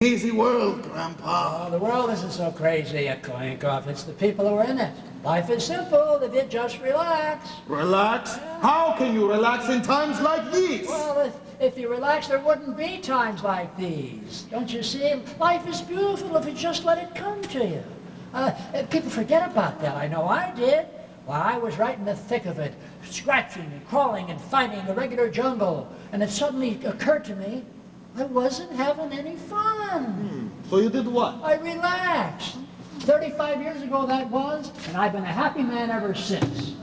Crazy world, Grandpa. Oh, the world isn't so crazy at Kohenkoff. It's the people who are in it. Life is simple if you just relax. Relax? How can you relax in times like these? Well, if you relax, there wouldn't be times like these. Don't you see? Life is beautiful if you just let it come to you. People forget about that. I know I did. Well, I was right in the thick of it, scratching and crawling and fighting the regular jungle. And it suddenly occurred to me, I wasn't having any fun. So you did what? I relaxed. 35 years ago that was, and I've been a happy man ever since.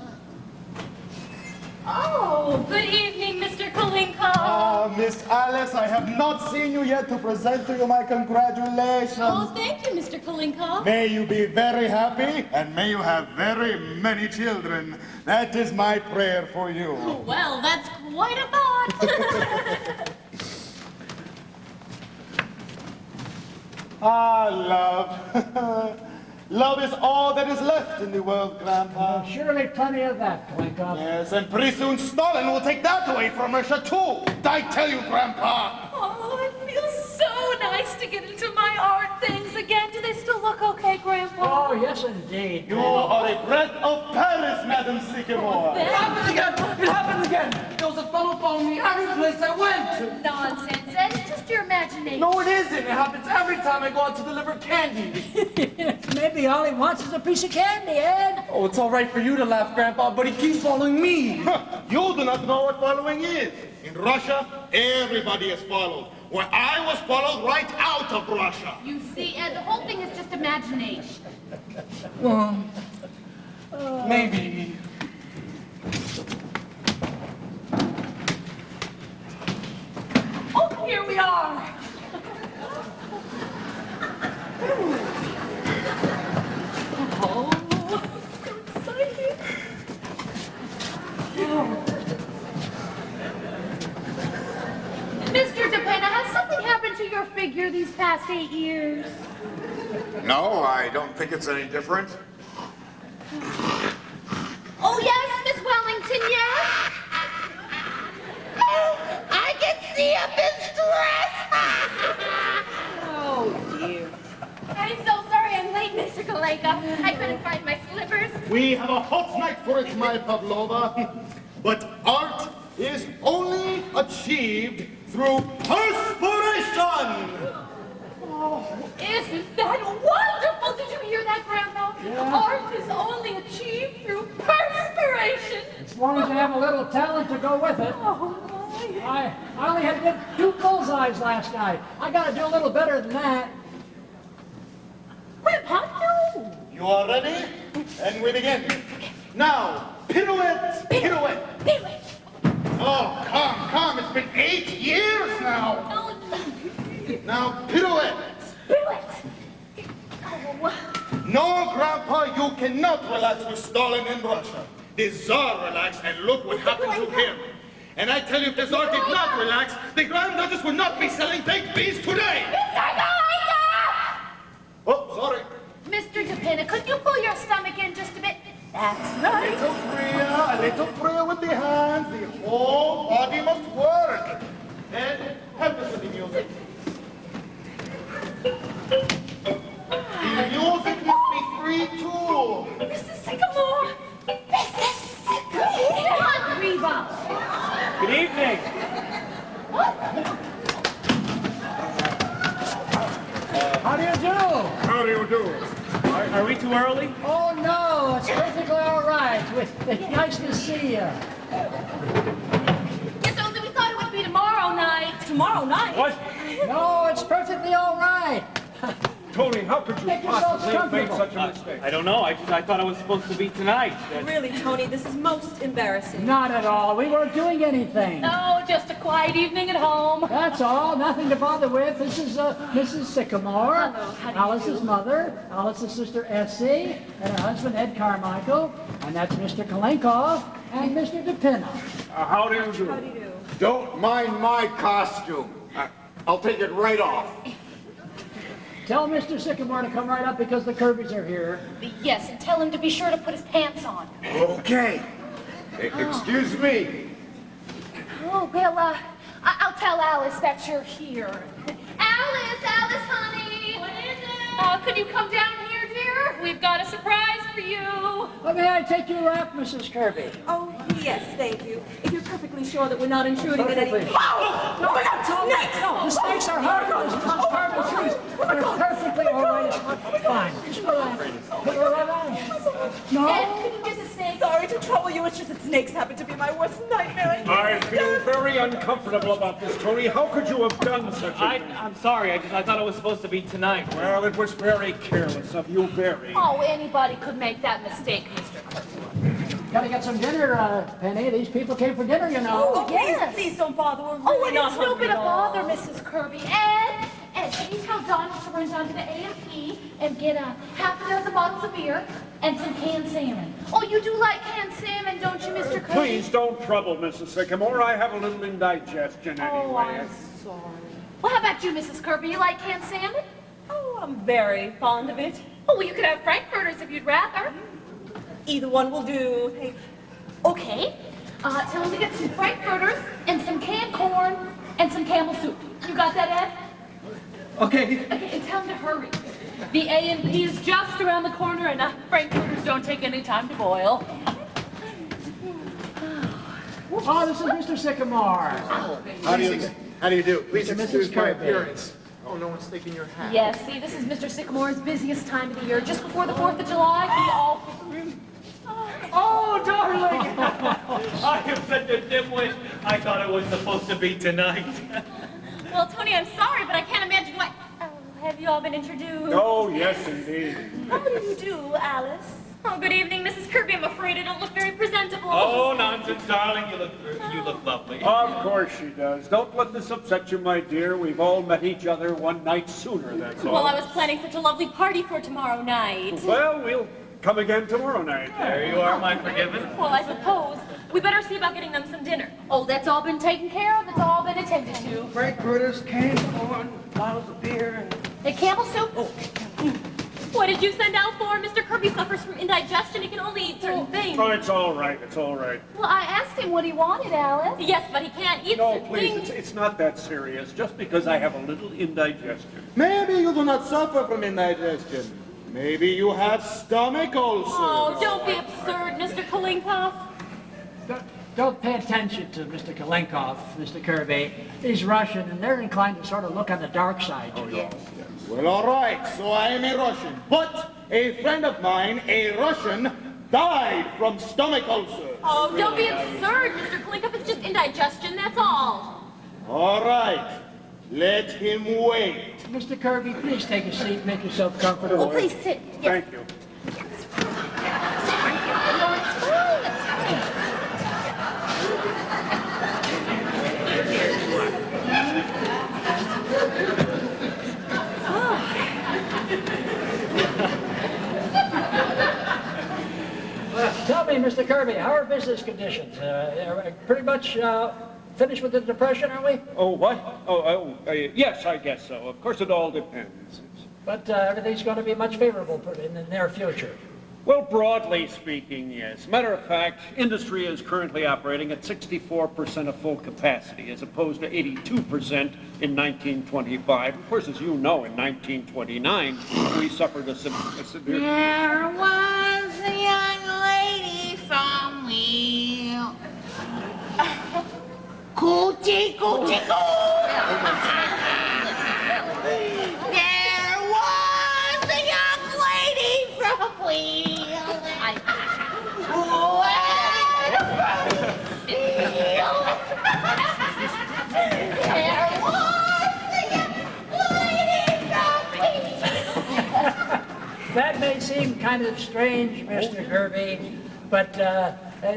Oh, good evening, Mr. Kohenkoff. Miss Alice, I have not seen you yet to present to you my congratulations. Oh, thank you, Mr. Kohenkoff. May you be very happy, and may you have very many children. That is my prayer for you. Well, that's quite a thought. Love. Love is all that is left in the world, Grandpa. Surely plenty of that, Kohenkoff. Yes, and pretty soon Stalin will take that away from Russia, too. I tell you, Grandpa. Oh, it feels so nice to get into my art things again. Do they still look okay, Grandpa? Oh, yes, indeed. You are a breath of Paris, Madam Sycamore. It happened again! It happened again! There was a fellow following me every place I went! Nonsense, Ed. It's just your imagination. No, it isn't. It happens every time I go out to deliver candy. Maybe all he wants is a piece of candy, Ed. Oh, it's all right for you to laugh, Grandpa, but he keeps following me. You do not know what following is. In Russia, everybody is followed. Where I was followed right out of Russia. You see, Ed, the whole thing is just imagination. Well, maybe. Oh, here we are. Oh, so exciting. Mr. DePena, has something happened to your figure these past 8 years? No, I don't think it's any different. Oh, yes, Miss Wellington, yes? Oh, I can see a mistress! Oh, dear. I'm so sorry I'm late, Mr. Kohenkoff. I couldn't find my slippers. We have a hot night for it, my Pavlova. But art is only achieved through perspiration. Oh, isn't that wonderful? Did you hear that, Grandpa? Yeah. Art is only achieved through perspiration. As long as you have a little talent to go with it. Oh, my. I only had good 2 bullseyes last night. I got to do a little better than that. Grandpa, no. You are ready? And we begin. Now, pirouette, pirouette. Pirouette. Oh, come. It's been 8 years now. Oh, Now, pirouette. pirouette. Oh, No, Grandpa, you cannot relax with Stalin in Russia. The Tsar relaxed, and look what happened to him. And I tell you, if the Tsar did not relax, the Grand Duchess would not be selling baked beans today. Mr. Kohenkoff! Oh, sorry. Mr. DePena, could you pull your stomach in just a bit? That's A right. little freer with the hands. The whole body must work. And help us with the music. The music must be free too. Mrs. Sycamore! Mrs. Sycamore! What, Reba? Good evening. How do you do? How do you do? Are we too early? Oh, no, it's perfectly all right. It's nice to see you. Yes, only we thought it would be tomorrow night. Tomorrow night? What? No, it's perfectly all right. Tony, how could you Make yourselves possibly have made comfortable. such a mistake? I don't know. I thought it was supposed to be tonight. Really, Tony, this is most embarrassing. Not at all. We weren't doing anything. No, just a quiet evening at home. That's all. Nothing to bother with. This is Mrs. Sycamore, Hello, how do you Alice's do? mother, Alice's sister Essie, and her husband Ed Carmichael, and that's Mr. Kohenkoff and Mr. DePena. How do you do? How do you do? Don't mind my costume. I'll take it right off. Tell Mr. Sycamore to come right up because the Kirbys are here. Yes, and tell him to be sure to put his pants on. Okay. Excuse me. Oh, well, I'll tell Alice that you're here. Alice! Alice, honey. What is it? Could you come down here, dear? We've got a surprise for you. Well, may I take your wrap, Mrs. Kirby? Oh, yes, thank you. If you're perfectly sure that we're not intruding at any... Perfectly. Oh! Oh my God, snakes! No, the snakes are harmless. Harmless trees. They're perfectly all right. It's fine. Just relax. No? Ed, could you get the snake? Sorry to trouble you, it's just that snakes happen to be my worst nightmare. I feel very uncomfortable about this, Tony. How could you have done such a thing? I'm sorry. I thought it was supposed to be tonight. Well, it was very careless of you, very. Oh, anybody could make that mistake, Mr. Kirby. Gotta get some dinner, Penny. These people came for dinner, you know. Oh, yes. please don't bother. We're Oh, really and not it's no hungry bit at of all. bother, Mrs. Kirby. Ed, can you tell Don to run down to the A&P and get half a dozen bottles of beer and some canned salmon? Oh, you do like canned salmon, don't you, Mr. Kirby? Please don't trouble Mrs. Sycamore. I have a little indigestion Oh, anyway. I'm sorry. Well, how about you, Mrs. Kirby? You like canned salmon? Oh, I'm very fond of it. Oh, well, you could have frankfurters if you'd rather. Either one will do. Hey, Okay. Tell him to get some frankfurters and some canned corn and some camel soup. You got that, Ed? Okay. Okay, and tell him to hurry. The A&P is just around the corner, and frankfurters don't take any time to boil. Oh, this is Mr. Sycamore. How do you do? Please Mr. excuse Mrs. my Kirby. appearance. Oh, no one's taking your hat. Yes, see, this is Mr. Sycamore's busiest time of the year. Just before the 4th of July, we all... Oh, darling! I am such a dimwit. I thought it was supposed to be tonight. Well, Tony, I'm sorry, but I can't imagine why... Oh, have you all been introduced? Oh, yes, indeed. how do you do, Alice? Oh, good evening, Mrs. Kirby. I'm afraid I don't look very presentable. Oh, nonsense, darling. You look lovely. Of course she does. Don't let this upset you, my dear. We've all met each other one night sooner, that's all. Well, I was planning such a lovely party for tomorrow night. Well, we'll come again tomorrow night. There you are, my forgiven. Well, I suppose we better see about getting them some dinner. Oh, that's all been taken care of. It's all been attended to. Frankfurters, canned corn, bottles of beer, and... The camel soup? Oh. What did you send out for? Mr. Kirby suffers from indigestion. He can only eat certain things. Oh, it's all right. It's all right. Well, I asked him what he wanted, Alice. Yes, but he can't eat No, certain please, things. it's not that serious. Just because I have a little indigestion. Maybe you do not suffer from indigestion. Maybe you have stomach ulcers. Oh, don't be absurd, Mr. Kalinkoff. Don't pay attention to Mr. Kalenkov, Mr. Kirby. He's Russian, and they're inclined to sort of look on the dark side. Yes. Well, all right, so I am a Russian. But a friend of mine, a Russian, died from stomach ulcers. Oh, don't be absurd, Mr. Kalinkoff. It's just indigestion, that's all. All right, let him wait. Mr. Kirby, please take a seat. Make yourself comfortable. Oh, please sit. Yes. Thank you. No, it's fine. Tell me, Mr. Kirby, how are business conditions? Pretty much finished with the depression, are we? Oh, what? Yes, I guess so. Of course, it all depends. But everything's going to be much favorable in the near future. Well, broadly speaking, yes. Matter of fact, industry is currently operating at 64% of full capacity, as opposed to 82% in 1925. Of course, as you know, in 1929, we suffered a severe... There was a young lady from Wheel. Coochie, coochie, coo. There was a young lady from Wheel. That may seem kind of strange, Mr. Kirby, but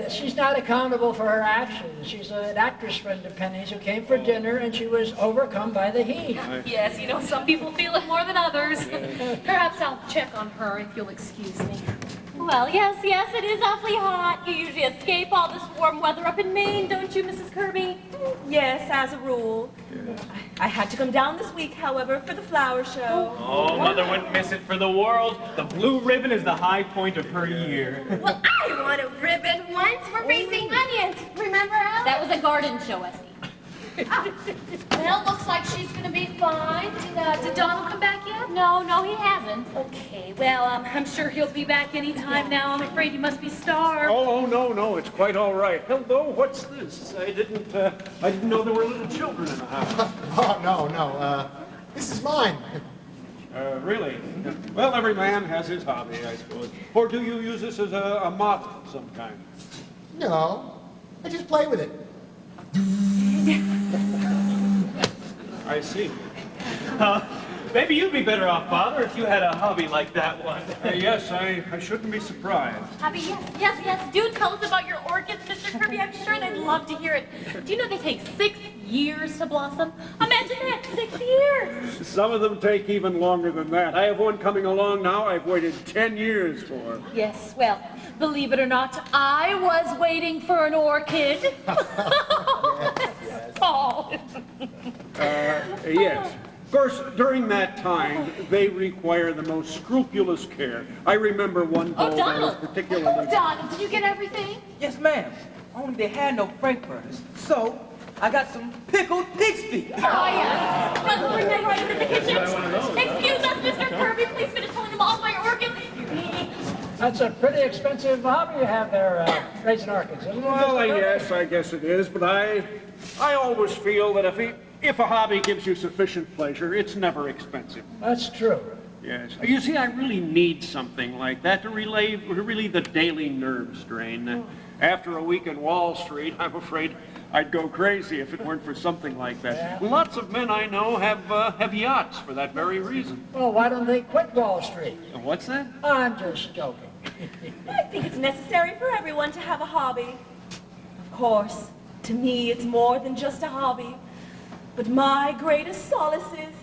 she's not accountable for her actions. She's an actress friend of Penny's who came for dinner, and she was overcome by the heat. Yes, you know, some people feel it more than others. Perhaps I'll check on her if you'll excuse me. Well, yes, it is awfully hot. You usually escape all this warm weather up in Maine, don't you, Mrs. Kirby? Yes, as a rule. I had to come down this week, however, for the flower show. Oh, Mother wouldn't miss it for the world. The blue ribbon is the high point of her year. Well, I won a ribbon once for raising onions. Remember, Alice? That was a garden show, Essie. Well, looks like she's gonna be fine. Did Donald come back yet? No, he hasn't. Okay, well, I'm sure he'll be back any time now. I'm afraid he must be starved. Oh, no, it's quite all right. Hello, what's this? I didn't know there were little children in the house. Oh, no. This is mine. Really? Well, every man has his hobby, I suppose. Or do you use this as a model of some kind? No, I just play with it. I see. Maybe you'd be better off, Father, if you had a hobby like that one. Yes, I shouldn't be surprised. Abby, yes. Do tell us about your orchids, Mr. Kirby. I'm sure they'd love to hear it. Do you know they take 6 years to blossom? Imagine that, 6 years. Some of them take even longer than that. I have one coming along now I've waited 10 years for. Yes, well, believe it or not, I was waiting for an orchid. Paul. Yes. Of course, during that time, they require the most scrupulous care. I remember one bulb that was Donald! particularly... Donald, did you get everything? Yes, ma'am. Only they had no frankfurters. So, I got some pickled pig's feet. Oh, yes. Let's bring that right into the kitchen. Excuse us, Mr. Kirby. Please finish pulling them off my orchids. Excuse me. That's a pretty expensive hobby you have there, raising orchids, isn't it? Well, yes, I guess it is, but I always feel that if a hobby gives you sufficient pleasure, it's never expensive. That's true. Yes. You see, I really need something like that to relieve the daily nerve strain. After a week in Wall Street, I'm afraid I'd go crazy if it weren't for something like that. Yeah. Lots of men I know have yachts for that very reason. Well, why don't they quit Wall Street? What's that? I'm just joking. I think it's necessary for everyone to have a hobby. Of course, to me it's more than just a hobby. But my greatest solace is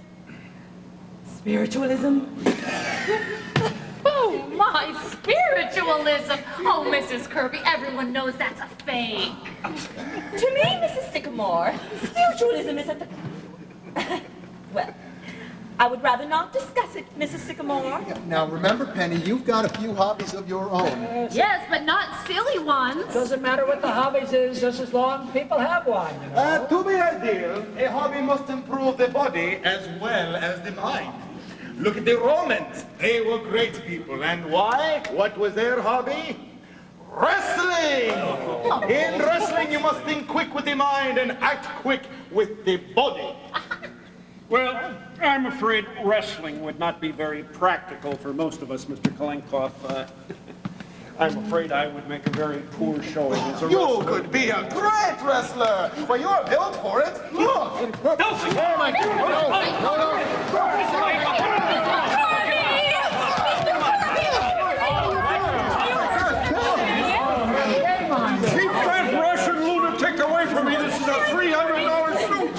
spiritualism. Oh, my spiritualism. Oh, Mrs. Kirby, everyone knows that's a fake. To me, Mrs. Sycamore, spiritualism is at the... Well, I would rather not discuss it, Mrs. Sycamore. Now, remember, Penny, you've got a few hobbies of your own. Yes, but not silly ones. Doesn't matter what the hobbies is, just as long as people have one, you know. To be ideal, a hobby must improve the body as well as the mind. Look at the Romans. They were great people. And why? What was their hobby? Wrestling! In wrestling, you must think quick with the mind and act quick with the body. Well, I'm afraid wrestling would not be very practical for most of us, Mr. Kalinkoff. I'm afraid I would make a very poor showing as a You wrestler. could be a great wrestler. Well, you're built for it. Look. Oh, my Keep that Russian lunatic away from me. This is a $300 suit.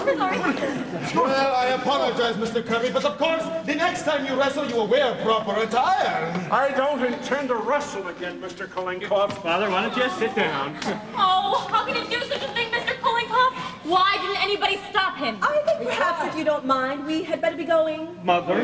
Well, I apologize, Mr. Kirby, but of course, the next time you wrestle, you will wear proper attire. I don't intend to wrestle again, Mr. Kalinkoff. Father, why don't you sit down? Oh, how can you do such a thing, Mr. Kulinkoff? Why didn't anybody stop him? I think perhaps, if you don't mind, we had better be going. Mother?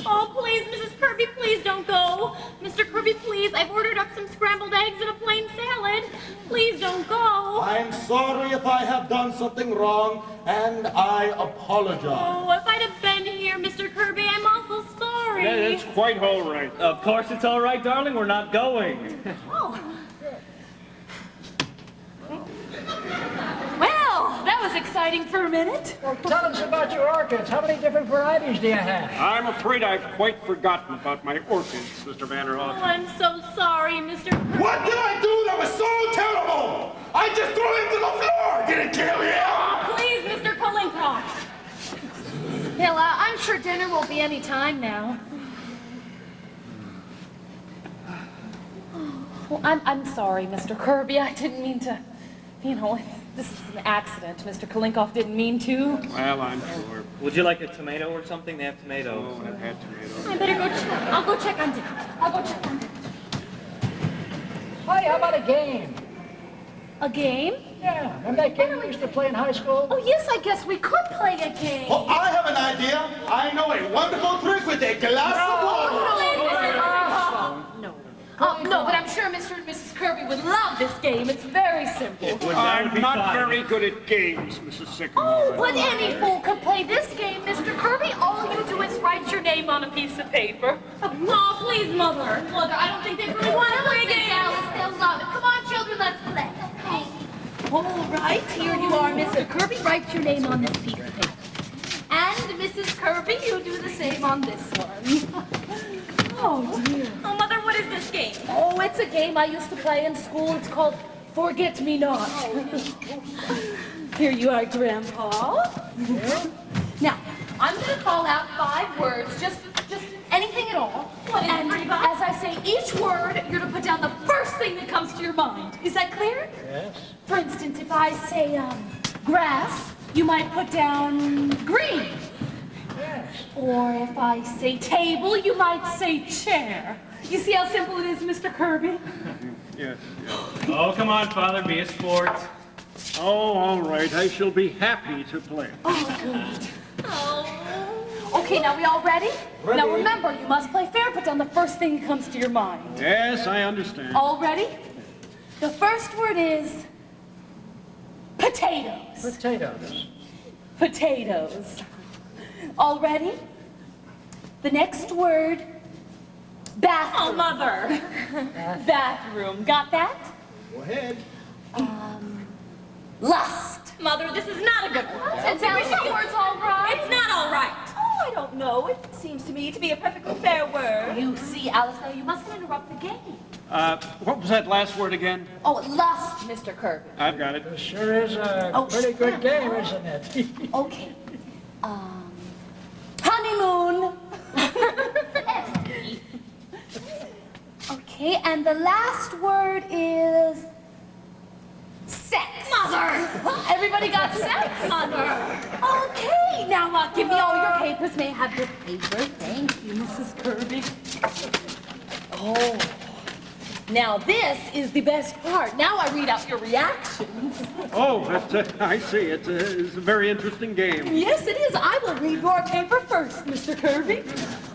Oh, please, Mrs. Kirby, please don't go. Mr. Kirby, please, I've ordered up some scrambled eggs and a plain salad. Please don't go. I'm sorry if I have done something wrong, and I apologize. Oh, if I'd have been here, Mr. Kirby, I'm awful sorry. It's quite all right. Of course it's all right, darling. We're not going. Oh. Well, that was exciting for a minute. Well, tell us about your orchids. How many different varieties do you have? I'm afraid I've quite forgotten about my orchids, Mr. Oh, Vanderhoff. I'm so sorry, Mr. Kirby. What did I do that was so terrible? I just threw him to the floor. Did it kill you? Oh, please, Mr. Kulinkoff. Well, I'm sure dinner won't be any time now. Well, I'm sorry, Mr. Kirby. I didn't mean to, this is an accident. Mr. Kulinkoff didn't mean to. Well, I'm sure. Would you like a tomato or something? They have tomatoes. Oh, I've had tomatoes. I better go check. I'll go check on dinner. I'll go check on dinner. Hey, how about a game? A game? Yeah, remember that game we used to play in high school? Oh, yes, I guess we could play a game. Oh, I have an idea. I know a wonderful trick with a glass of water. No, but I'm sure Mr. and Mrs. Kirby would love this game. It's very simple. I'm not very good at games, Mrs. Sycamore. Oh, but any fool can play this game, Mr. Kirby. All you do is write your name on a piece of paper. Oh, please, Mother. Mother, I don't think they really want to play games. Alice, they'll love it. Come on, children, let's play. All right, here you are, Mr. Kirby. Write your name on this piece of paper. And Mrs. Kirby, you do the same on this one. Oh, dear. Oh, Mother, what is this game? Oh, it's a game I used to play in school. It's called Forget Me Not. Here you are, Grandpa. Now, I'm going to call out 5 words, just anything at all. And as I say each word, you're to put down the first thing that comes to your mind. Is that clear? Yes. For instance, if I say grass, you might put down green. Yes. Or if I say table, you might say chair. You see how simple it is, Mr. Kirby? Yes. Oh, come on, Father, be a sport. Oh, all right. I shall be happy to play. Oh, good. Okay, now we all ready? Ready. Now remember, you must play fair. Put down the first thing that comes to your mind. Yes, I understand. All ready? The first word is potatoes. Potatoes. Potatoes. All ready? The next word, bathroom. Oh, Mother. Bathroom. Got that? Go ahead. Lust. Mother, this is not a good one. It's all right. It's not all right. Oh, I don't know. It seems to me to be a perfectly fair word. You see, Alice, now you mustn't interrupt the game. What was that last word again? Oh, lust, Mr. Kirby. I've got it. It sure is a Oh, pretty sure. good game, isn't it? Okay. Honeymoon. Okay, and the last word is sex. Mother! Everybody got sex? Mother! Okay, now give me all your papers. May I have your paper? Thank you, Mrs. Kirby. Oh, now this is the best part. Now I read out your reactions. Oh, I see. It's a very interesting game. Yes, it is. I will read your paper first, Mr. Kirby.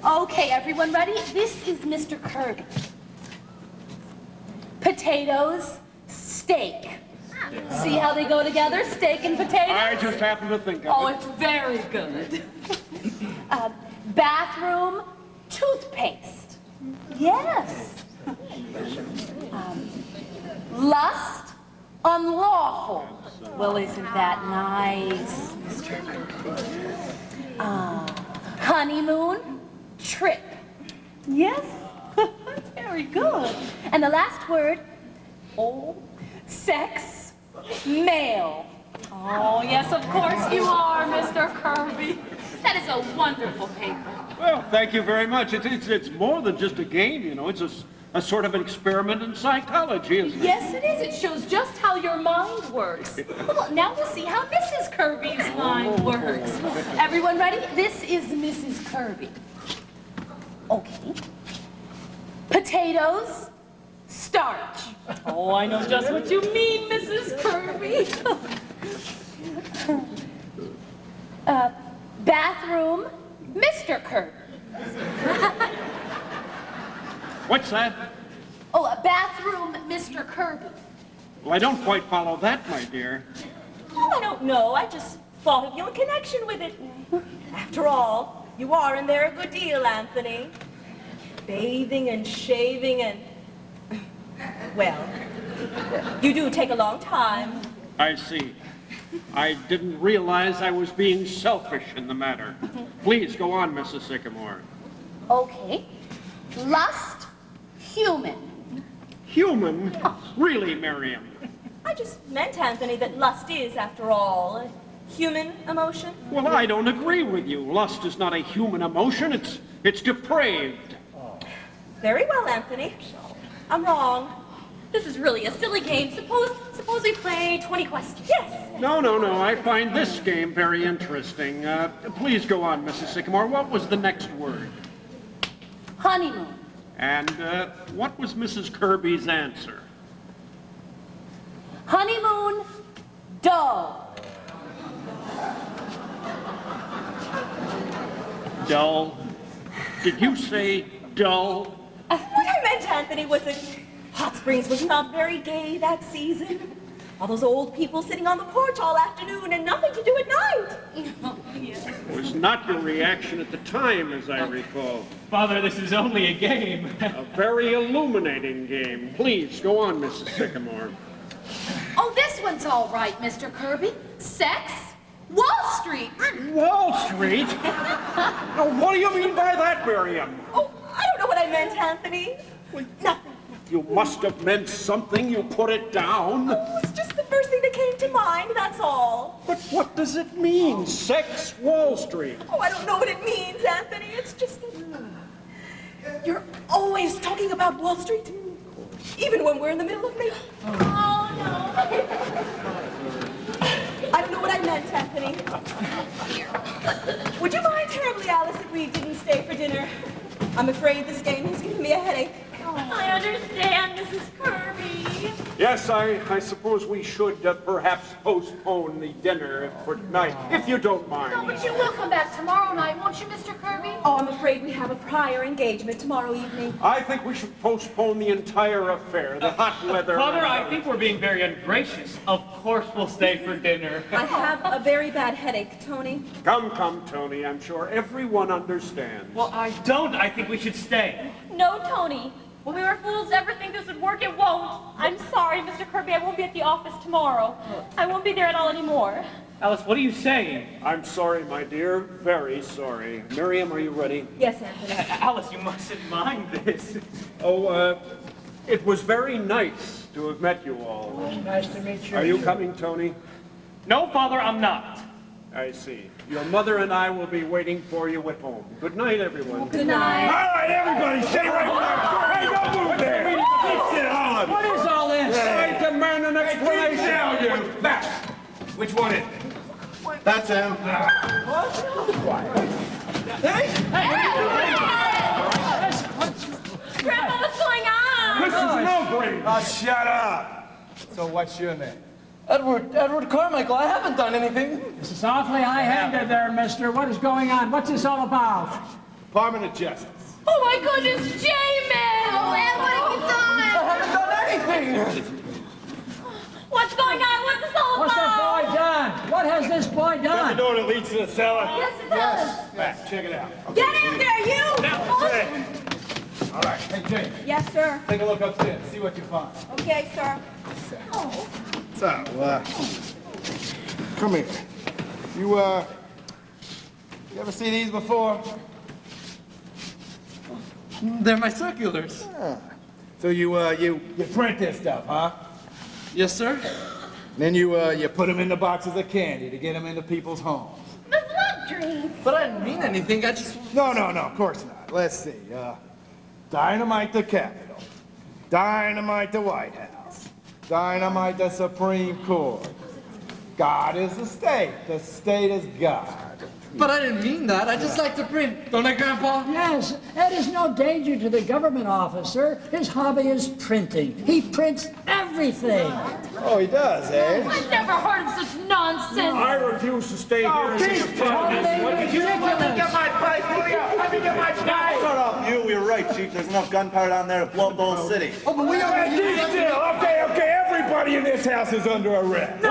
Okay, everyone ready? This is Mr. Kirby. Potatoes, steak. See how they go together? Steak and potatoes? I just happened to think of Oh, it. it's very good. Bathroom, toothpaste. Yes. Lust, unlawful. Well, isn't that nice, Mr. Kirby? Honeymoon, trip. Yes, that's very good. And the last word, oh, sex, male. Oh, yes, of course you are, Mr. Kirby. That is a wonderful paper. Well, thank you very much. It's more than just a game, you know. It's a sort of an experiment in psychology, isn't it? Yes, it is. It shows just how your mind works. Well, now we'll see how Mrs. Kirby's mind works. Everyone ready? This is Mrs. Kirby. Okay. Potatoes, starch. Oh, I know just what you mean, Mrs. Kirby. Bathroom, Mr. Kirby. What's that? Oh, a bathroom, Mr. Kirby. Well, I don't quite follow that, my dear. Oh, I don't know. I just thought of you in connection with it. After all, you are in there a good deal, Anthony. Bathing and shaving and... Well, you do take a long time. I see. I didn't realize I was being selfish in the matter. Please, go on, Mrs. Sycamore. Okay. Lust, human. Human? Really, Miriam? I just meant, Anthony, that lust is, after all, a human emotion. Well, I don't agree with you. Lust is not a human emotion. It's depraved. Very well, Anthony. I'm wrong. This is really a silly game. Suppose we play 20 questions. Yes. No. I find this game very interesting. Please go on, Mrs. Sycamore. What was the next word? Honeymoon. And what was Mrs. Kirby's answer? Honeymoon, dull. Dull? Did you say dull? What I meant, Anthony, was that Hot Springs was not very gay that season. All those old people sitting on the porch all afternoon and nothing to do at night. It was not your reaction at the time, as I recall. Father, this is only a game. A very illuminating game. Please, go on, Mrs. Sycamore. Oh, this one's all right, Mr. Kirby. Sex? Wall Street. Wall Street? Now, what do you mean by that, Miriam? Oh, I don't know what I meant, Anthony. Nothing. You must have meant something. You put it down. Oh, it's just the first thing that came to mind, that's all. But what does it mean? Sex Wall Street. Oh, I don't know what it means, Anthony. It's just that you're always talking about Wall Street. Even when we're in the middle of making... Oh, no. I don't know what I meant, Anthony. Would you mind terribly, Alice, if we didn't stay for dinner? I'm afraid this game has given me a headache. I understand, Mrs. Kirby. Yes, I suppose we should perhaps postpone the dinner for tonight, if you don't mind. No, but you will come back tomorrow night, won't you, Mr. Kirby? Oh, I'm afraid we have a prior engagement tomorrow evening. I think we should postpone the entire affair. The hot weather. Father, I think we're being very ungracious. Of course we'll stay for dinner. I have a very bad headache, Tony. Come, Tony. I'm sure everyone understands. Well, I don't. I think we should stay. No, Tony. When we were fools to ever think this would work, it won't. I'm sorry, Mr. Kirby. I won't be at the office tomorrow. I won't be there at all anymore. Alice, what are you saying? I'm sorry, my dear. Very sorry. Miriam, are you ready? Yes, Anthony. Alice, you mustn't mind this. Oh, it was very nice to have met you all. Nice to meet you. Are you coming, Tony? No, Father, I'm not. I see. Your mother and I will be waiting for you at home. Good night, everyone. Good night. All right, everybody, stay right there. Hey, don't move there. Keep it on. What is all this? I demand an explanation. Down, you. Back. Which one is? That's him. Grandpa, what's going on? This is no grade. Oh, shut up. So what's your name? Edward Carmichael, I haven't done anything. This is awfully high-handed there, mister. What is going on? What's this all about? Department of Justice. Oh, my goodness, Jamin! Oh, Ed, what have you done? I haven't done anything. What's going on? What's this all What's that about? boy done? What has this boy The done? door that leads to the cellar. Yes, it does. Back, check it out. Get in there, you! All right. Hey, Jane, Yes, sir. take a look upstairs. See what you find. Okay, sir. So, come here. You ever see these before? They're my circulars. So you print this stuff, huh? Yes, sir. Then you put them in the boxes of candy to get them into people's homes. The blood dream. But I didn't mean anything. I just... No, of course not. Let's see. Dynamite the Capitol. Dynamite the White House. Dynamite the Supreme Court. God is the state is God. But I didn't mean that. I just like to print. Don't I, Grandpa? Yes, Ed is no danger to the government officer. His hobby is printing. He prints everything. Oh, he does, eh? I've never heard of such nonsense. I refuse to stay here as a Totally ridiculous. my pipe, will you? Let me get my pipe. Shut up, you. You're right, Chief. There's enough gunpowder down there to blow up the whole city. Oh, but we don't... Okay. Everybody in this house is under arrest.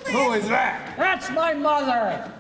Who is that? That's my mother.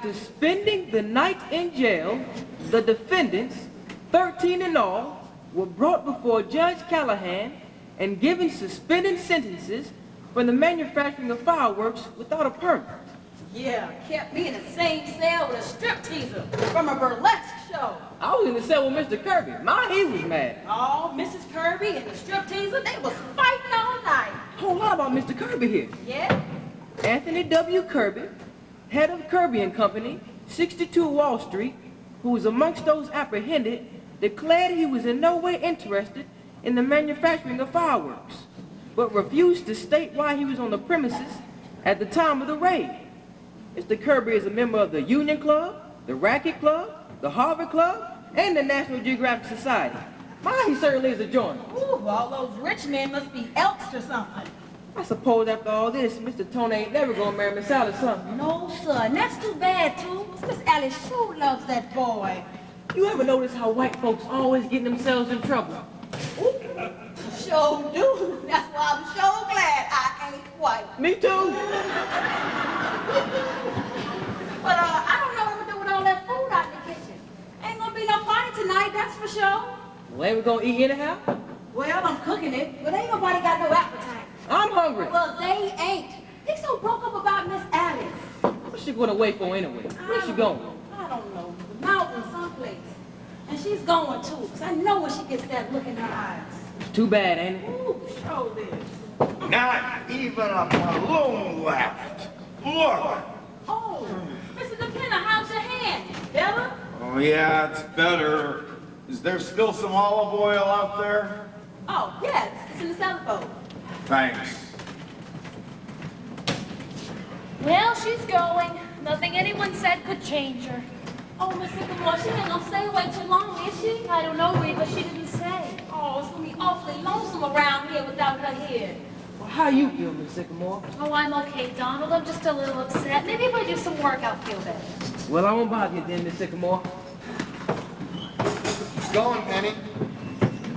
After spending the night in jail, the defendants, 13 in all, were brought before Judge Callahan and given suspended sentences for the manufacturing of fireworks without a permit. Yeah, kept me in the same cell with a stripteaser from a burlesque show. I was in the cell with Mr. Kirby. He was mad. Oh, Mrs. Kirby and the stripteaser, they was fighting all night. Whole lot about Mr. Kirby here. Yeah? Anthony W. Kirby, head of Kirby and Company, 62 Wall Street, who was amongst those apprehended, declared he was in no way interested in the manufacturing of fireworks, but refused to state why he was on the premises at the time of the raid. Mr. Kirby is a member of the Union Club, the Racket Club, the Harvard Club, and the National Geographic Society. He certainly is a joiner. Ooh, all those rich men must be elks or something. I suppose after all this, Mr. Tony ain't never gonna marry Miss Alice, son. No, son, that's too bad, too. Miss Alice sure loves that boy. You ever notice how white folks always getting themselves in trouble? Ooh, sure do. That's why I'm so glad I ain't white. Me too. But I don't know what I'm gonna do with all that food out in the kitchen. Ain't gonna be no party tonight, that's for sure. Well, ain't we gonna eat anyhow? Well, I'm cooking it, but ain't nobody got no appetite. I'm hungry. Well, they ain't. They so broke up about Miss Alice. What's she going away for anyway? Where's she going? I don't know. The mountain someplace. And she's going too, because I know when she gets that look in her eyes. It's too bad, ain't it? Ooh, show this. Not even a balloon left. Look. Oh, Mr. DePena, how's your hand? Better? Oh, yeah, it's better. Is there still some olive oil out there? Oh, yes. It's in the salad bowl. Thanks. Well, she's going. Nothing anyone said could change her. Oh, Miss Sycamore, she ain't gonna stay away too long, is she? I don't know, Reba. She didn't say. Oh, it's gonna be awfully lonesome around here without her here. Well, how you feel, Miss Sycamore? Oh, I'm okay, Donald. I'm just a little upset. Maybe if I do some work, I'll feel better. Well, I won't bother you then, Miss Sycamore. Keep going, Penny.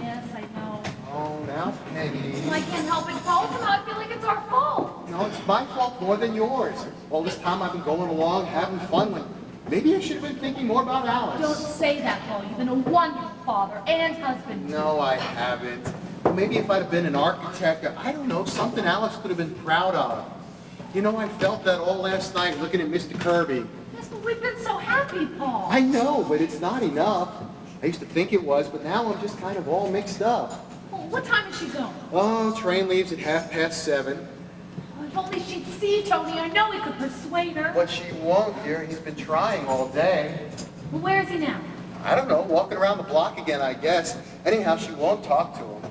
Yes, I know. Oh, now, Penny. I can't help it, Paul. Somehow I feel like it's our fault. No, it's my fault more than yours. All this time I've been going along, having fun when maybe I should have been thinking more about Alice. Don't say that, Paul. You've been a wonderful father and husband. No, I haven't. Maybe if I'd have been an architect, I don't know, something Alice could have been proud of. You know, I felt that all last night looking at Mr. Kirby. Yes, but we've been so happy, Paul. I know, but it's not enough. I used to think it was, but now I'm just kind of all mixed up. Well, what time is she going? Oh, train leaves at 7:30. Oh, if only she'd see Tony. I know we could persuade her. But she won't, dear. He's been trying all day. Well, where is he now? I don't know, walking around the block again, I guess. Anyhow, she won't talk to him.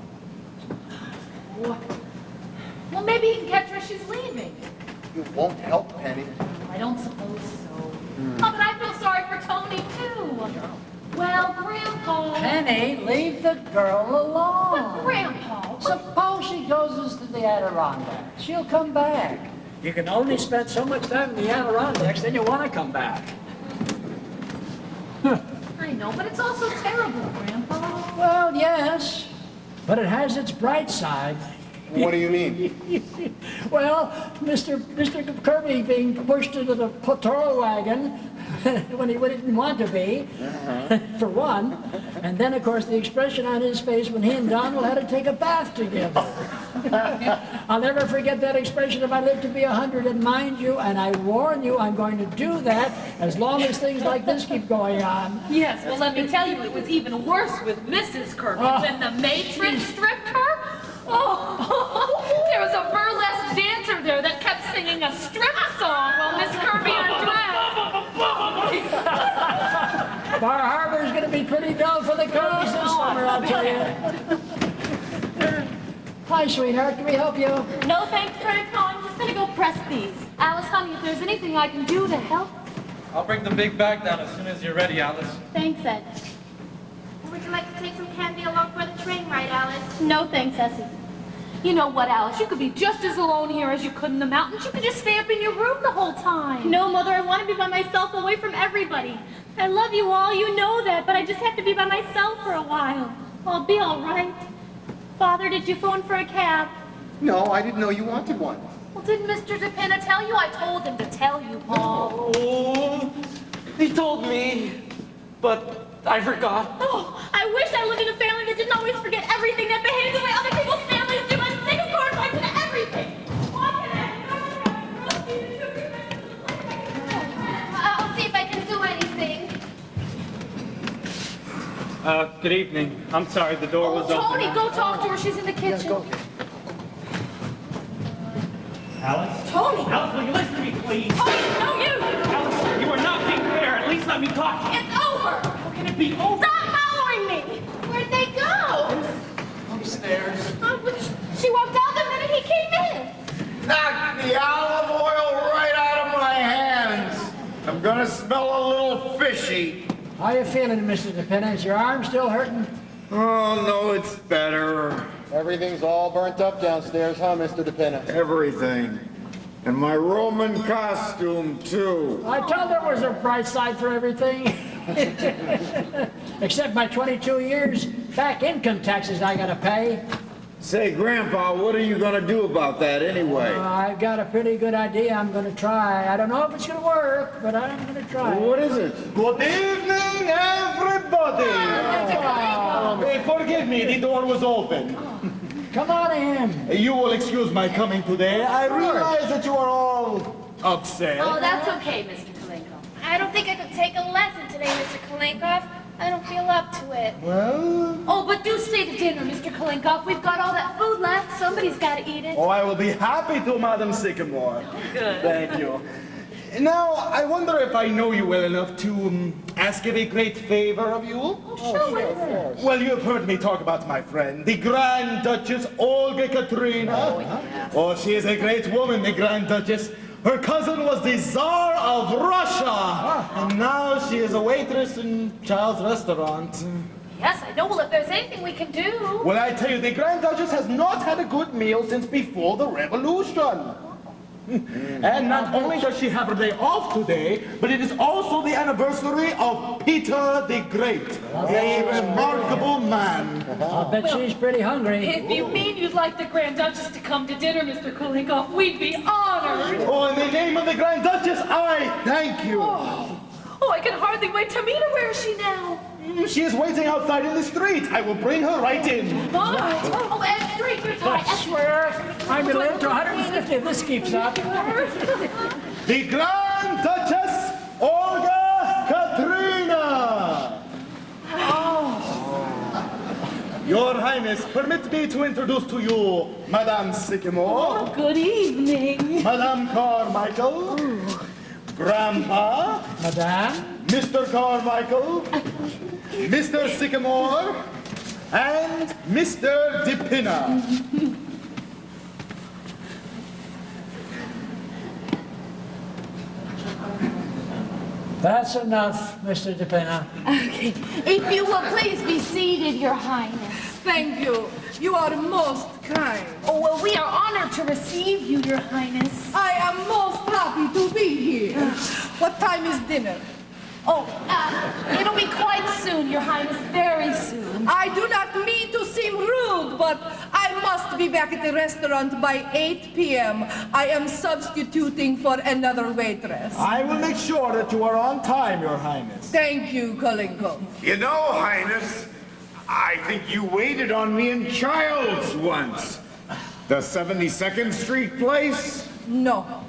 Well, maybe he can catch her as she's leaving. It won't help, Penny. I don't suppose so. Oh, but I feel sorry for Tony, too. Well, Grandpa. Penny, leave the girl alone. But Grandpa. Suppose she goes to the Adirondacks. She'll come back. You can only spend so much time in the Adirondacks, then you want to come back. I know, but it's also terrible, Grandpa. Well, yes, but it has its bright side. What do you mean? Well, Mr. Kirby being pushed into the patrol wagon when he didn't want to be, for one. And then, of course, the expression on his face when he and Donald had to take a bath together. I'll never forget that expression if I live to be 100. And mind you, and I warn you, I'm going to do that as long as things like this keep going on. Yes, well, let me tell you, it was even worse with Mrs. Kirby. When the matron stripped her, there was a burlesque dancer there that kept singing a strip song while Miss Kirby undressed. Bar Harbor's going to be pretty dull for the girls this summer, I'll tell you. Hi, sweetheart. Can we help you? No, thanks, Grandpa. I'm just going to go press these. Alice, honey, if there's anything I can do to help. I'll bring the big bag down as soon as you're ready, Alice. Thanks, Ed. Would you like to take some candy along for the train ride, Alice? No, thanks, Essie. You know what, Alice? You could be just as alone here as you could in the mountains. You could just stay up in your room the whole time. No, Mother, I want to be by myself, away from everybody. I love you all, you know that, but I just have to be by myself for a while. I'll be all right. Father, did you phone for a cab? No, I didn't know you wanted one. Well, didn't Mr. DePinna tell you? I told him to tell you, Paul. Oh, he told me, but I forgot. Oh, I wish I lived in a family that didn't always forget everything, that behaved the way other people's families do. I'm sick of going back to everything. Why can't I I'll see if I can do anything. Good evening. I'm sorry, the door was Tony, open. go talk to her. She's in the kitchen. Alice? Tony! Alice, will you listen to me, please? Oh, no, you! Alice, you are not being fair. At least let me talk to you. It's over! How can it be over? Stop following me! Where'd they go? Upstairs. She walked out the minute he came in. Knock the olive oil right out of my hands. I'm gonna smell a little fishy. How you feeling, Mr. DePinna? Is your arm still hurting? Oh, no, it's better. Everything's all burnt up downstairs, huh, Mr. DePinna? Everything. And my Roman costume, too. I told there was a bright side for everything. Except my 22 years back income taxes I gotta pay. Say, Grandpa, what are you gonna do about that anyway? I've got a pretty good idea I'm gonna try. I don't know if it's gonna work, but I'm gonna try. What is it? Good evening, everybody. Hey, forgive me, the door was open. Come on in. You will excuse my coming today. I realize that you are all upset. Oh, that's okay, Mr. Kalenko. I don't think I could take a lesson today, Mr. Kalenkov. I don't feel up to it. Well, Oh, but do stay to dinner, Mr. Kalenko. We've got all that food left. Somebody's got to eat it. oh, I will be happy to, Madam Sycamore. Good. Thank you. Now, I wonder if I know you well enough to ask a great favor of you? Oh, sure. What is it? Well, you have heard me talk about my friend, the Grand Duchess Olga Katrina. Oh, yes. Oh, she is a great woman, the Grand Duchess. Her cousin was the Tsar of Russia, and now she is a waitress in Child's restaurant. Yes, I know. Well, if there's anything we can do. Well, I tell you, the Grand Duchess has not had a good meal since before the revolution. And not only does she have her day off today, but it is also the anniversary of Peter the Great, a remarkable man. I bet she's pretty hungry. If you mean you'd like the Grand Duchess to come to dinner, Mr. Kalenko, we'd be honored. Oh, in the name of the Grand Duchess, I thank you. Oh, I can hardly wait to meet her. Where is she now? She is waiting outside in the street. I will bring her right in. Oh, and straight your tie. I swear, I'm gonna live to 150 if this keeps up. The Grand Duchess Olga Katrina. Your Highness, permit me to introduce to you Madame Sycamore, Good evening. Madame Carmichael, Grandpa, Madame? Mr. Carmichael, Mr. Sycamore, and Mr. DePinna. That's enough, Mr. DePinna. Okay. If you will please be seated, Your Highness. Thank you. You are most kind. Oh, well, we are honored to receive you, Your Highness. I am most happy to be here. What time is dinner? Oh, it'll be quite soon, Your Highness, very soon. I do not mean to seem rude, but I must be back at the restaurant by 8 p.m. I am substituting for another waitress. I will make sure that you are on time, Your Highness. Thank you, Kalenko. You know, Highness, I think you waited on me in Child's once. The 72nd Street place? No.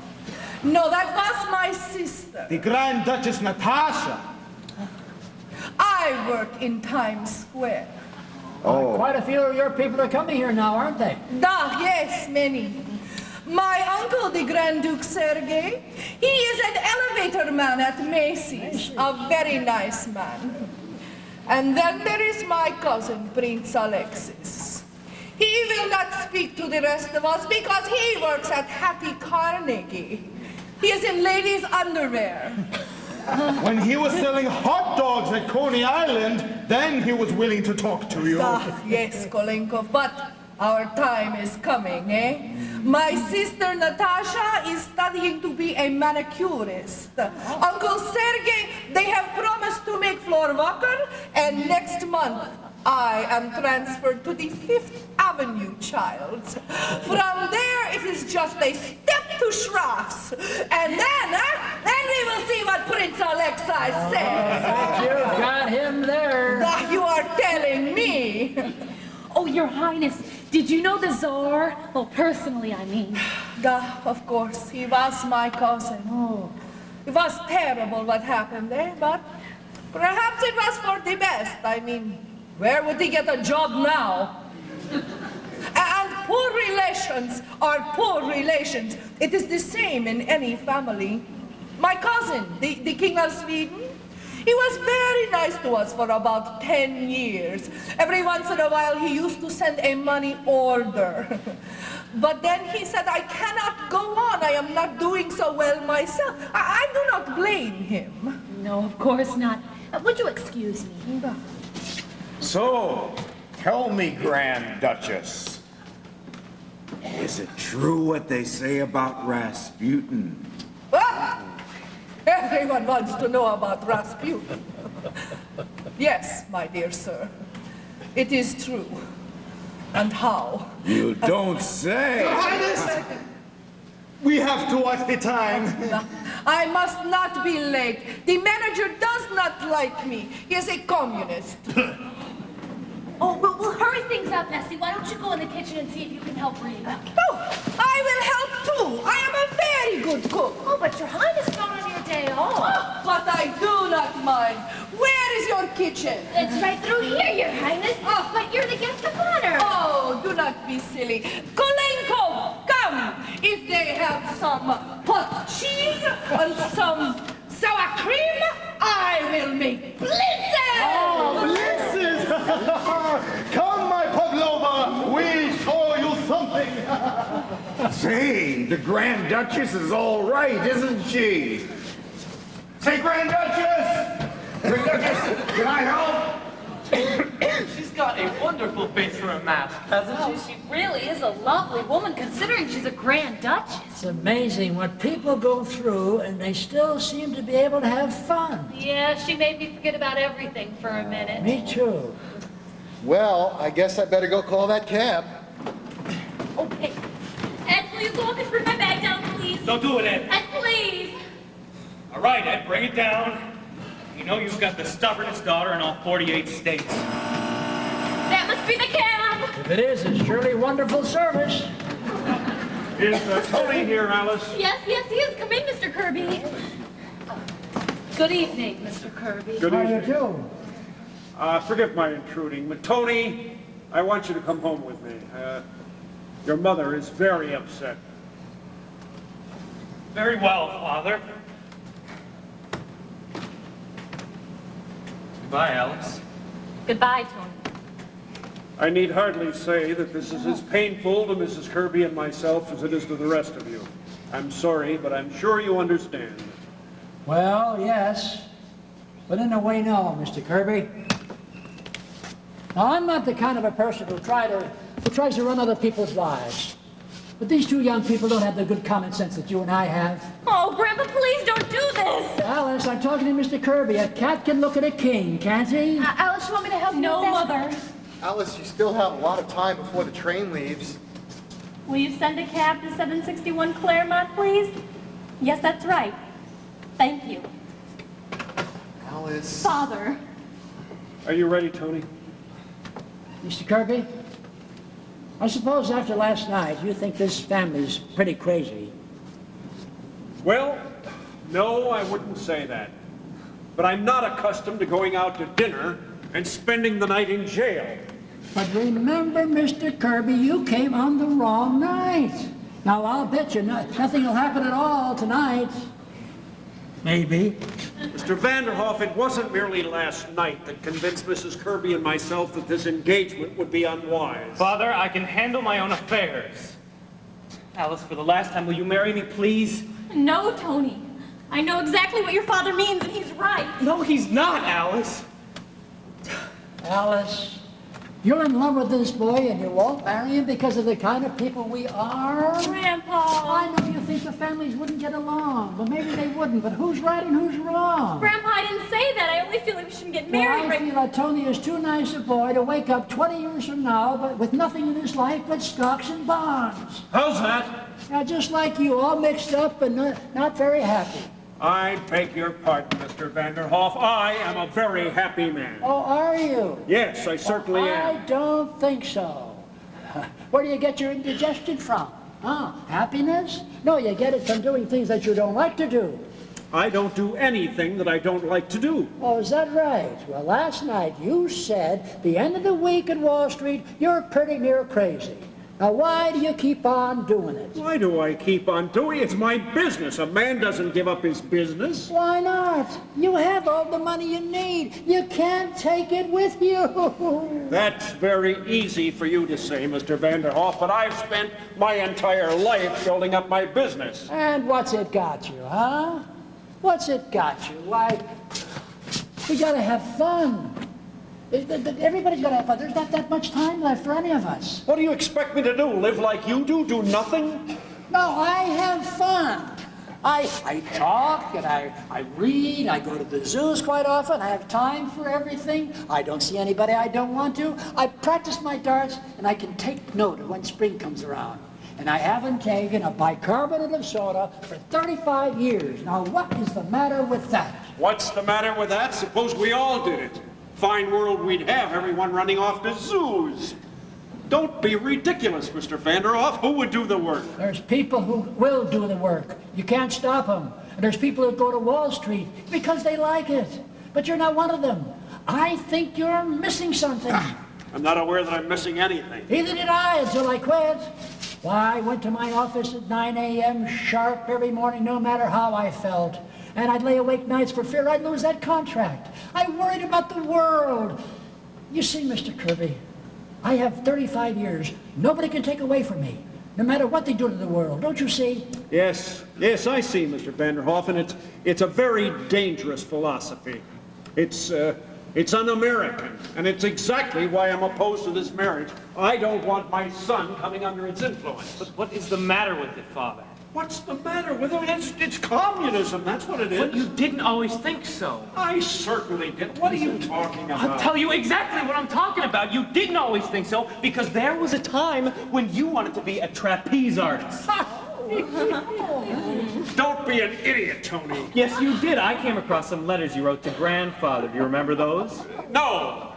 No, that was my sister. The Grand Duchess Natasha. I work in Times Square. Oh. Quite a few of your people are coming here now, aren't they? Yes, many. My uncle, the Grand Duke Sergei, he is an elevator man at Macy's. A very nice man. And then there is my cousin, Prince Alexis. He will not speak to the rest of us because he works at Hattie Carnegie. He is in ladies' underwear. When he was selling hot dogs at Coney Island, then he was willing to talk to you. Yes, Kolenkov, but our time is coming, eh? My sister Natasha is studying to be a manicurist. Uncle Sergei, they have promised to make floor walker, and next month I am transferred to the 5th Avenue, child. From there, it is just a step to Schraff's. And then we will see what Prince Alexei says. You got him there. You are telling me. Oh, Your Highness, did you know the Tsar? Well, personally, I mean. Of course, he was my cousin. Oh, it was terrible what happened there, but perhaps it was for the best. I mean, where would he get a job now? And poor relations are poor relations. It is the same in any family. My cousin, the King of Sweden, he was very nice to us for about 10 years. Every once in a while, he used to send a money order. But then he said, I cannot go on. I am not doing so well myself. I do not blame him. No, of course not. Would you excuse me? So, tell me, Grand Duchess, is it true what they say about Rasputin? Ah! Everyone wants to know about Rasputin. Yes, my dear sir, it is true. And how? You don't say. Your Highness, we have to watch the time. I must not be late. The manager does not like me. He is a communist. Oh, we'll hurry things up, Nessie. Why don't you go in the kitchen and see if you can help Reba? Oh, I will help too. I am a very good cook. Oh, but Your Highness not on your day off. Oh, but I do not mind. Where is your kitchen? It's right through here, Your Highness. Oh, but you're the guest of honor. Oh, do not be silly. Kolenko, come. If they have some hot cheese and some sour cream, I will make blizzard. Oh, blizzard! Come, my Pavlova, we'll show you something. Say, the Grand Duchess is all right, isn't she? Say, Grand Duchess! Grand Duchess, can I help? She's got a wonderful face for a mask, hasn't Oh, she really is a lovely woman, considering she's a Grand Duchess. It's amazing what people go through, and they still seem to be able to have fun. Yeah, she made me forget about everything for a minute. Me too. Well, I guess I better go call that cab. Oh, hey. Ed, will you go up and bring my bag down, please? Don't do it, Ed. Ed, please. All right, Ed, bring it down. You know you've got the stubbornest daughter in all 48 states. That must be the cab. If it is, it's surely wonderful service. Is Tony here, Alice? Yes, he is. Come in, Mr. Kirby. Good evening, Mr. Kirby. Good How do you evening. do? Forgive my intruding, but Tony, I want you to come home with me. Your mother is very upset. Very well, Father. Goodbye, Alice. Goodbye, Tony. I need hardly say that this is as painful to Mrs. Kirby and myself as it is to the rest of you. I'm sorry, but I'm sure you understand. Well, yes. But in a way, no, Mr. Kirby. Now, I'm not the kind of a person who tries to run other people's lives. But these two young people don't have the good common sense that you and I have. Oh, Grandpa, please don't do this. Alice, I'm talking to Mr. Kirby. A cat can look at a king, can't he? Alice, you want me to help you? No, Mother. Alice, you still have a lot of time before the train leaves. Will you send a cab to 761 Claremont, please? Yes, that's right. Thank you. Alice. Father. Are you ready, Tony? Mr. Kirby, I suppose after last night you think this family's pretty crazy. Well, no, I wouldn't say that. But I'm not accustomed to going out to dinner and spending the night in jail. But remember, Mr. Kirby, you came on the wrong night. Now, I'll bet you nothing will happen at all tonight. Maybe. Mr. Vanderhoff, it wasn't merely last night that convinced Mrs. Kirby and myself that this engagement would be unwise. Father, I can handle my own affairs. Alice, for the last time, will you marry me, please? No, Tony. I know exactly what your father means, and he's right. No, he's not, Alice. Alice, You're in love with this boy and you won't marry him because of the kind of people we are? Grandpa. I know you think the families wouldn't get along. Well, maybe they wouldn't, but who's right and who's wrong? Grandpa, I didn't say that. I only feel like we shouldn't get married. Well, I feel that Tony is too nice a boy to wake up 20 years from now but with nothing in his life but stocks and bonds. How's that? Now, just like you, all mixed up and not very happy. I beg your pardon, Mr. Vanderhoff. I am a very happy man. Oh, are you? Yes, I certainly am. I don't think so. Where do you get your indigestion from? Huh? Happiness? No, you get it from doing things that you don't like to do. I don't do anything that I don't like to do. Oh, is that right? Well, last night you said the end of the week at Wall Street, you're pretty near crazy. Now, why do you keep on doing it? Why do I keep on doing it? It's my business. A man doesn't give up his business. Why not? You have all the money you need. You can't take it with you. That's very easy for you to say, Mr. Vanderhoff, but I've spent my entire life building up my business. And what's it got you, huh? What's it got you? Why, we gotta have fun. Everybody's got to have fun. There's not that much time left for any of us. What do you expect me to do? Live like you do? Do nothing? No, I have fun. I talk and I read. I go to the zoos quite often. I have time for everything. I don't see anybody I don't want to. I practice my darts and I can take note of when spring comes around. And I haven't taken a bicarbonate of soda for 35 years. Now, what is the matter with that? What's the matter with that? Suppose we all did it. Fine world we'd have, everyone running off to zoos. Don't be ridiculous, Mr. Vanderhoff. Who would do the work? There's people who will do the work. You can't stop them. And there's people who go to Wall Street because they like it. But you're not one of them. I think you're missing something. I'm not aware that I'm missing anything. Neither did I until I quit. Why, I went to my office at 9 a.m. sharp every morning, no matter how I felt. And I'd lay awake nights for fear I'd lose that contract. I worried about the world. You see, Mr. Kirby, I have 35 years. Nobody can take away from me, no matter what they do to the world. Don't you see? Yes, I see, Mr. Vanderhoff, and it's a very dangerous philosophy. It's un-American, and it's exactly why I'm opposed to this marriage. I don't want my son coming under its influence. But what is the matter with it, Father? What's the matter with it? It's communism, that's what it is. But you didn't always think so. I certainly did. What are you talking about? I'll tell you exactly what I'm talking about. You didn't always think so, because there was a time when you wanted to be a trapeze artist. Don't be an idiot, Tony. Yes, you did. I came across some letters you wrote to Grandfather. Do you remember those? No!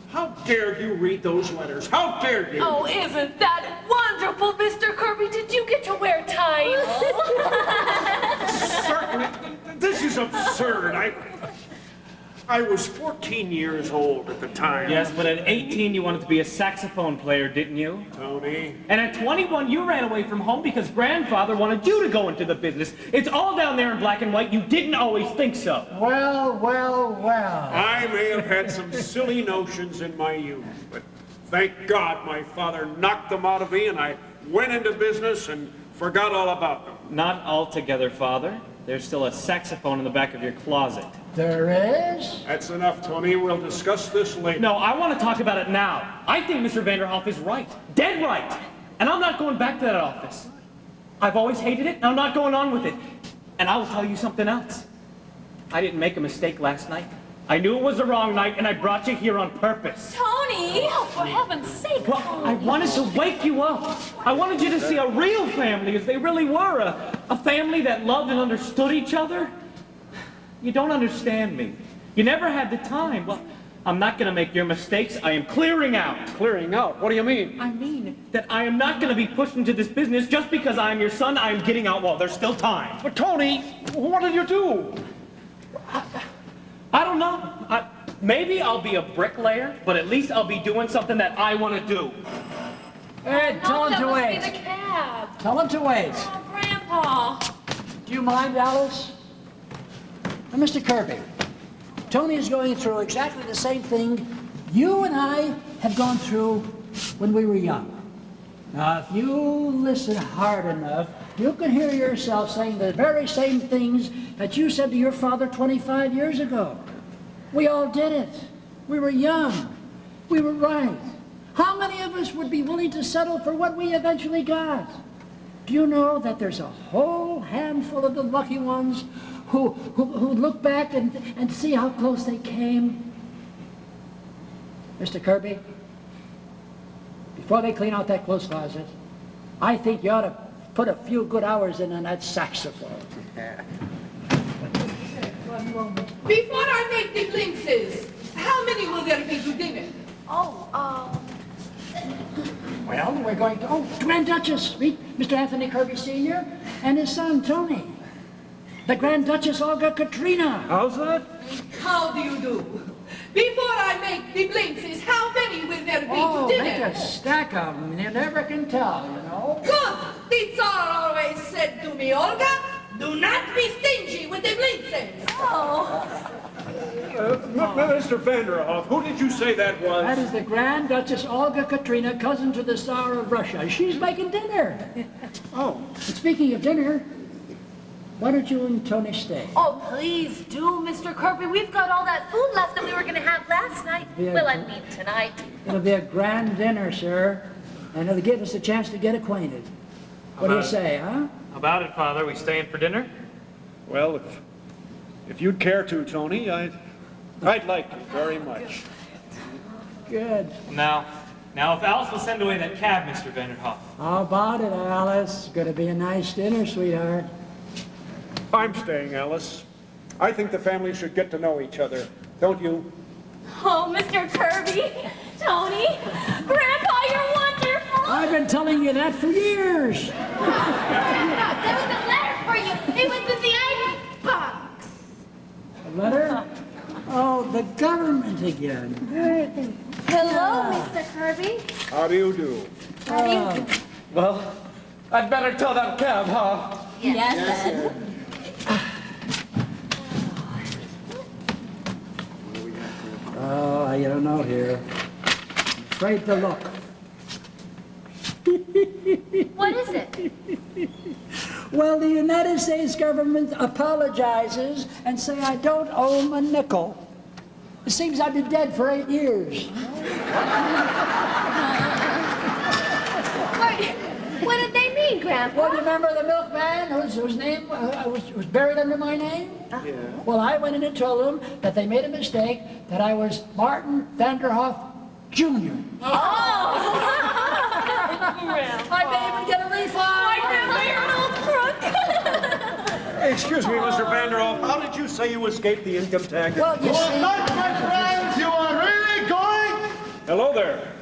How dare you read those letters? How dare you? Oh, isn't that wonderful, Mr. Kirby? Did you get to wear ties? Certainly. This is absurd. I was 14 years old at the time. Yes, but at 18 you wanted to be a saxophone player, didn't you? Tony. And at 21 you ran away from home because Grandfather wanted you to go into the business. It's all down there in black and white. You didn't always think so. Well. I may have had some silly notions in my youth, but thank God my father knocked them out of me and I went into business and forgot all about them. Not altogether, Father. There's still a saxophone in the back of your closet. There is? That's enough, Tony. We'll discuss this later. No, I want to talk about it now. I think Mr. Vanderhoff is right. Dead right. And I'm not going back to that office. I've always hated it, and I'm not going on with it. And I will tell you something else. I didn't make a mistake last night. I knew it was the wrong night, and I brought you here on purpose. Tony! Oh, for heaven's sake, Well, Tony. I wanted to wake you up. I wanted you to see a real family as they really were. A family that loved and understood each other. You don't understand me. You never had the time. Well, I'm not going to make your mistakes. I am clearing out. Clearing out? What do you mean? I mean that I am not going to be pushed into this business just because I am your son. I am getting out while there's still time. But Tony, what did you do? I don't know. Maybe I'll be a bricklayer, but at least I'll be doing something that I want to do. Hey, tell him that to must wait. be the cab. Tell him to wait. Oh, Grandpa. Do you mind, Alice? Now, Mr. Kirby, Tony is going through exactly the same thing you and I have gone through when we were young. Now, if you listen hard enough, you can hear yourself saying the very same things that you said to your father 25 years ago. We all did it. We were young. We were right. How many of us would be willing to settle for what we eventually got? Do you know that there's a whole handful of the lucky ones who look back and see how close they came? Mr. Kirby, before they clean out that clothes closet, I think you ought to put a few good hours in on that saxophone. One moment. Before I make the glimpses, how many will there be to dinner? Well, we're going to, Grand Duchess, meet Mr. Anthony Kirby Sr. and his son, Tony. The Grand Duchess Olga Katrina. How's that? How do you do? Before I make the glimpses, how many will there be to dinner? Make a stack of them. You never can tell, you know. Good! The Tsar always said to me, Olga, do not be stingy with the glimpses. Mr. Vanderhoff, who did you say that was? That is the Grand Duchess Olga Katrina, cousin to the Tsar of Russia. She's making dinner. Oh. And speaking of dinner, why don't you and Tony stay? Oh, please do, Mr. Kirby. We've got all that food left that we were going to have last night. Yeah. Well, I mean tonight. It'll be a grand dinner, sir, and it'll give us a chance to get acquainted. What do you say, huh? About it, Father. We staying for dinner? Well, if you'd care to, Tony, I'd like to very much. Good. Now, if Alice will send away that cab, Mr. Vanderhoff. How about it, Alice? It's going to be a nice dinner, sweetheart. I'm staying, Alice. I think the family should get to know each other, don't you? Oh, Mr. Kirby, Tony, Grandpa, you're wonderful. I've been telling you that for years. There was a letter for you. It was in the ice box. A letter? Oh, the government again. Hello, Mr. Kirby. How do you do? How do you do? Well, I'd better tell that cab, huh? Yes. Oh, I don't know here. I'm afraid to look. What is it? Well, the United States government apologizes and say I don't owe them a nickel. It seems I've been dead for 8 years. What did they mean, Grandpa? Well, do you remember the milkman whose name was buried under my name? Yeah. Well, I went in and told them that they made a mistake, that I was Martin Vanderhoff Jr. I didn't even get a refund. Excuse me, Mr. Vanderhoff, how did you say you escaped the income tax? Well, you see... Not my friends, you are really going? Hello there.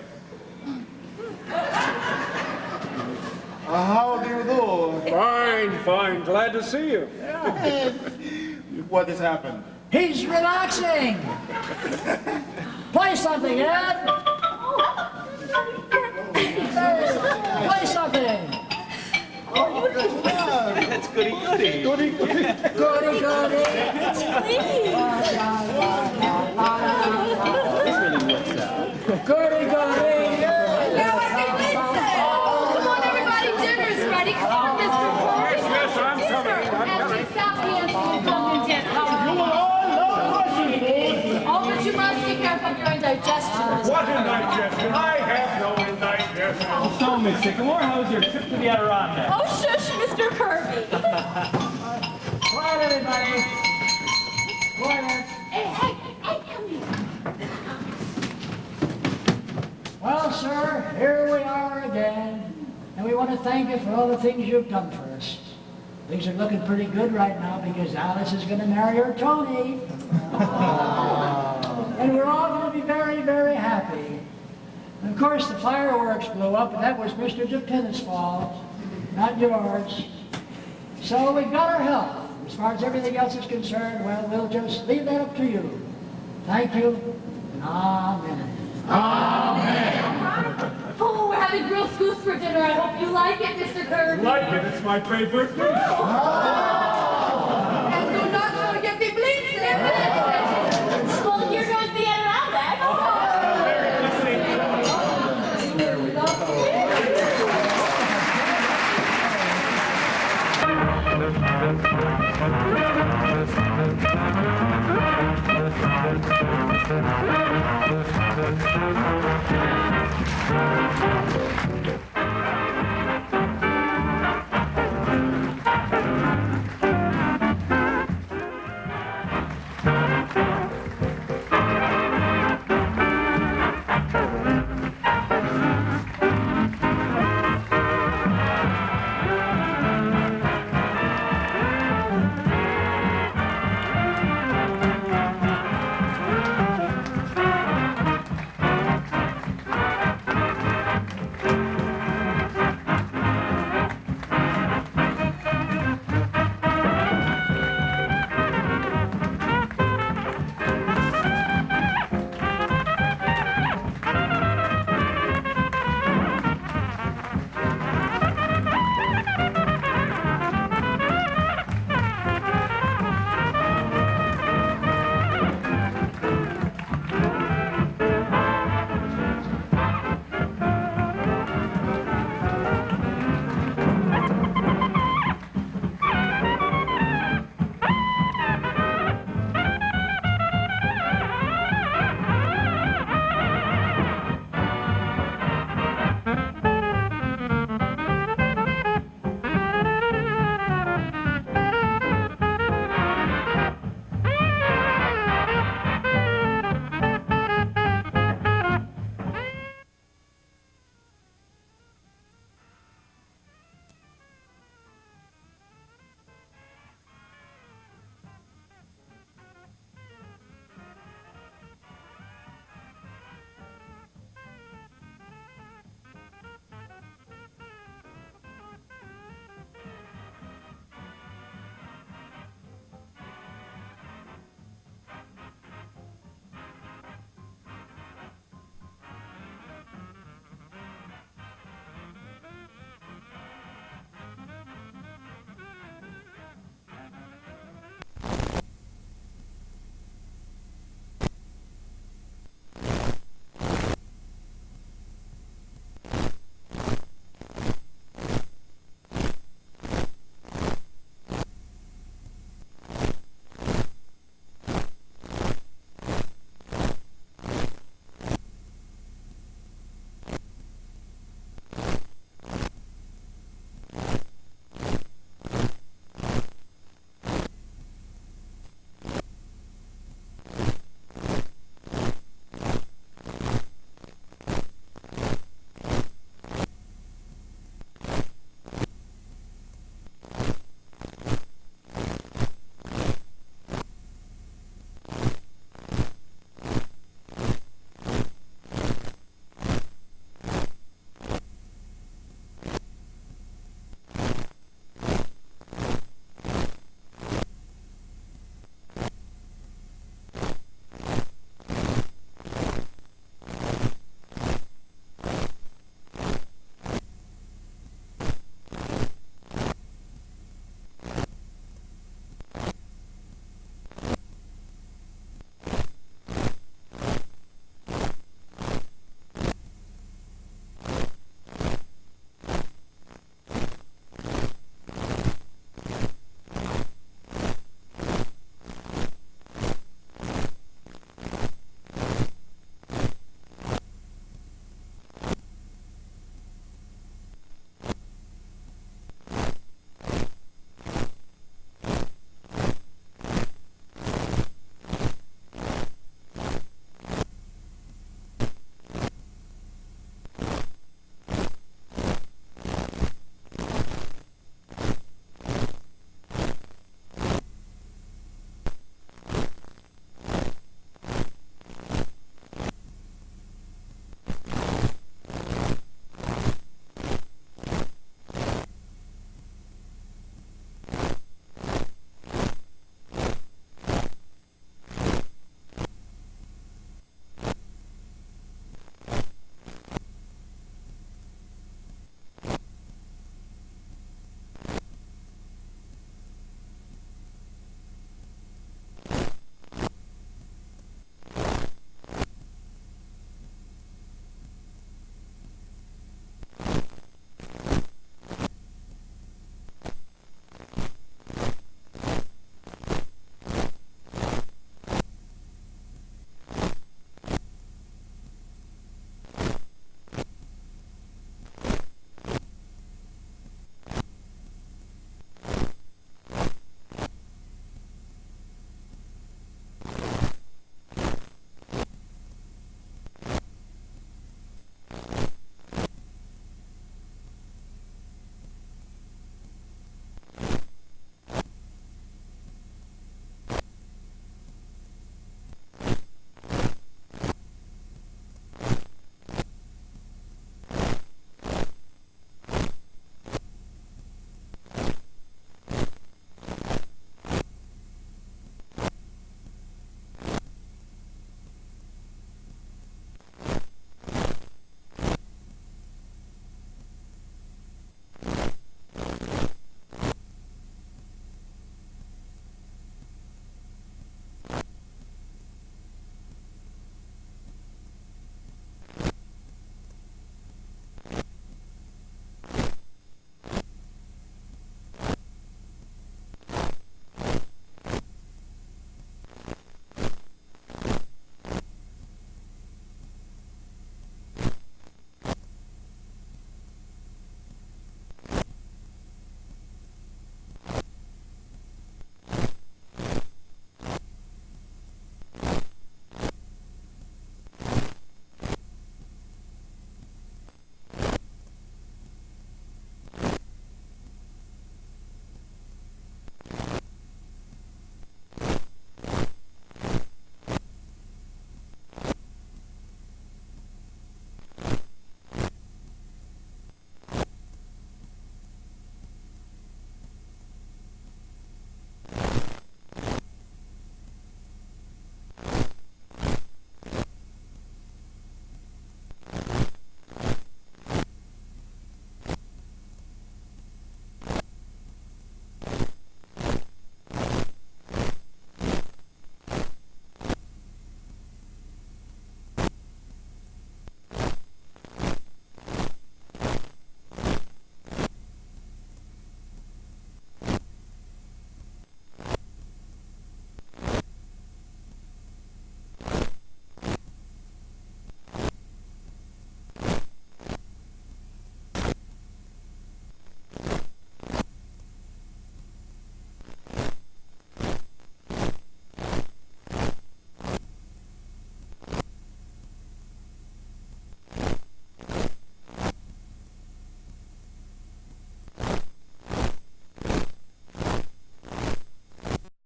How do you do? Fine. Glad to see you. What has happened? He's relaxing. Play something, Ed. Play something. That's goody-goody. Goody. Goody. Come on, everybody, dinner's ready. Come on, Mr. Kirby. Yes, I'm coming. As South Hanson come to dinner. You will all love Russian food. Oh, but you must be careful of your indigestion. What indigestion? I have no indigestion. So, Miss Sycamore, how was your trip to the Adirondacks? Oh, shush, Mr. Kirby. Quiet, everybody. Quiet. Hey, come here. Well, sir, here we are again. And we want to thank you for all the things you've done for us. Things are looking pretty good right now because Alice is going to marry her Tony. And we're all going to be very, very happy. And of course, the fireworks blew up, and that was Mr. DePin's fault, not yours. So we've got our help. As far as everything else is concerned, well, we'll just leave that up to you. Thank you, and amen. Oh, we're having grilled goose for dinner. I hope you like it, Mr. Kirby. Like it, it's my favorite dish. And do not forget the blitzes.